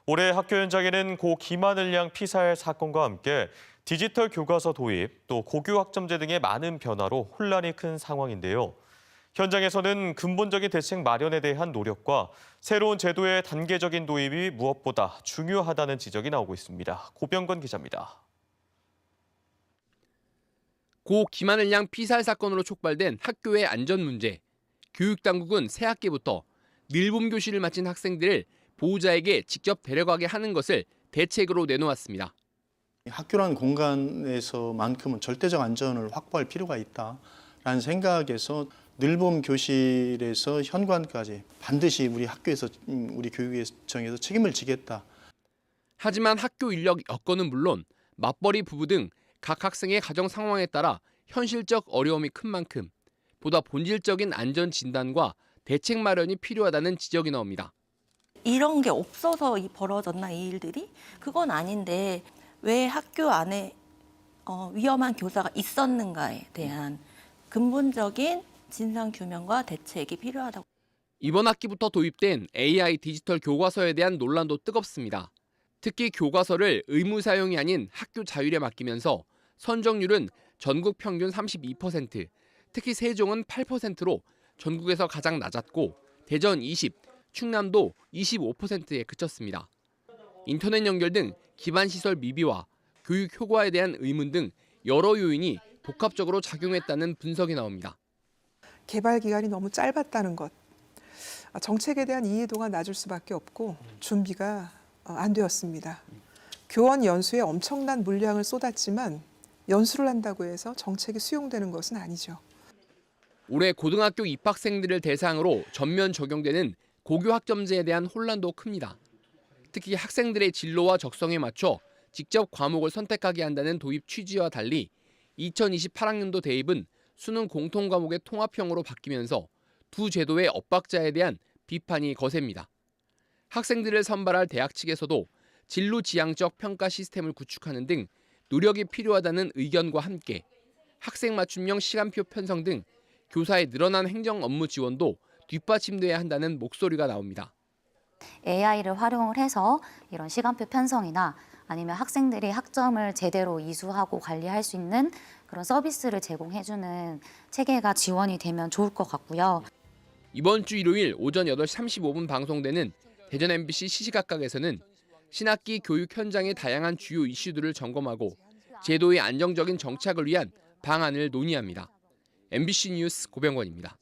올해 학교 현장에는 고 김하늘 양 피살 사건과 함께 디지털 교과서 도입, 또 고교 학점제 등의 많은 변화로 혼란이 큰 상황인데요. 현장에서는 근본적인 대책 마련에 대한 노력과 새로운 제도의 단계적인 도입이 무엇보다 중요하다는 지적이 나오고 있습니다. 고병건 기자입니다. 고 김하늘 양 피살 사건으로 촉발된 학교의 안전 문제. 교육당국은 새 학기부터 밀봉 교실을 마친 학생들을 보호자에게 직접 데려가게 하는 것을 대책으로 내놓았습니다. 학교라는 공간에서만큼은 절대적 안전을 확보할 필요가 있다라는 생각에서 늘봄 교실에서 현관까지 반드시 우리 학교에서 우리 교육청에서 책임을 지겠다. 하지만 학교 인력 여건은 물론 맞벌이 부부 등 각 학생의 가정 상황에 따라 현실적 어려움이 큰 만큼 보다 본질적인 안전 진단과 대책 마련이 필요하다는 지적이 나옵니다. 이런 게 없어서 벌어졌나 이 일들이? 그건 아닌데 왜 학교 안에 위험한 교사가 있었는가에 대한 근본적인 진상 규명과 대책이 필요하다고. 이번 학기부터 도입된 AI 디지털 교과서에 대한 논란도 뜨겁습니다. 특히 교과서를 의무 사용이 아닌 학교 자율에 맡기면서 선정률은 전국 평균 32%, 특히 세종은 8%로 전국에서 가장 낮았고 대전 20, 충남도 25%에 그쳤습니다. 인터넷 연결 등 기반 시설 미비와 교육 효과에 대한 의문 등 여러 요인이 복합적으로 작용했다는 분석이 나옵니다. 개발 기간이 너무 짧았다는 것, 정책에 대한 이해도가 낮을 수밖에 없고 준비가 안 되었습니다. 교원 연수에 엄청난 물량을 쏟았지만 연수를 한다고 해서 정책이 수용되는 것은 아니죠. 올해 고등학교 입학생들을 대상으로 전면 적용되는 고교 학점제에 대한 혼란도 큽니다. 특히 학생들의 진로와 적성에 맞춰 직접 과목을 선택하게 한다는 도입 취지와 달리 2028학년도 대입은 수능 공통 과목의 통합형으로 바뀌면서 두 제도의 엇박자에 대한 비판이 거셉니다. 학생들을 선발할 대학 측에서도 진로 지향적 평가 시스템을 구축하는 등 노력이 필요하다는 의견과 함께 학생 맞춤형 시간표 편성 등 교사의 늘어난 행정 업무 지원도 뒷받침돼야 한다는 목소리가 나옵니다. AI를 활용을 해서 이런 시간표 편성이나 아니면 학생들이 학점을 제대로 이수하고 관리할 수 있는 그런 서비스를 제공해주는 체계가 지원이 되면 좋을 것 같고요. 이번 주 일요일 오전 8시 35분 방송되는 대전 MBC 시시각각에서는 신학기 교육 현장의 다양한 주요 이슈들을 점검하고 제도의 안정적인 정착을 위한 방안을 논의합니다. MBC 뉴스 고병건입니다.